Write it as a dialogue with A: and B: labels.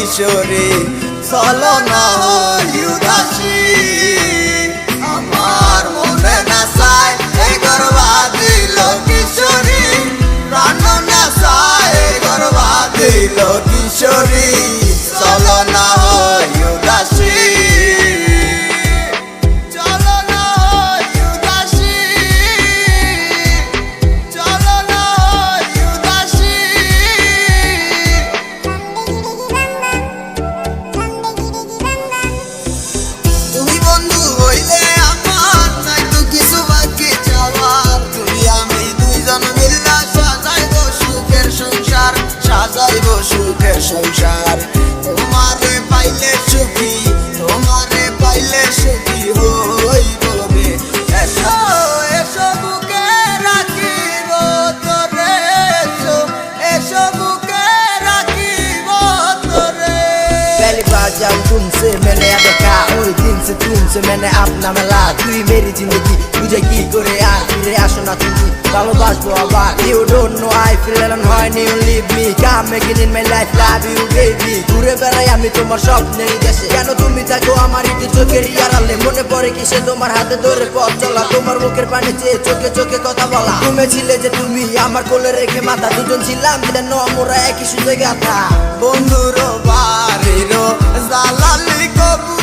A: কিশোরী চলো না উদাসী আমার মনে না চায় এই গর্বা দিল কিশোরী প্রাণ না চায় এই গর্বা দিল কিশোরী চলো না উদাসী সাজাইব সুখের সংসার তোমারে পাইলে সুখী তোমারে পাইলে সুখী হইব রে এসো এসো বুকে রাখিব তোরে এসো বুকে রাখিব তোরে पहली बार जब तुमसे मैंने देखा ওই দিন से तुमसे मैंने अपना मिला তুই मेरी जिंदगी तुझे কি করে আর ফিরে আসো না তুমি ভালোবাসবো আবার You don't know I feel alone when you leave me Come making in my life love you baby ঘুরে বেড়াই আমি তোমার স্বপ্নের দেশে কেন তুমি থাকো আমার একটু চোখের আড়ালে মনে পড়ে কি সে তোমার হাতে ধরে পথ চলা তোমার মুখের পানি চেয়ে চোখে চোখে কথা বলা তুমি ছিলে যে তুমি আমার কোলে রেখে মাথা দুজন ছিলাম যেন আমরা একই সুযোগে গাথা বন্ধুরও বাড়িরও জালালি কবু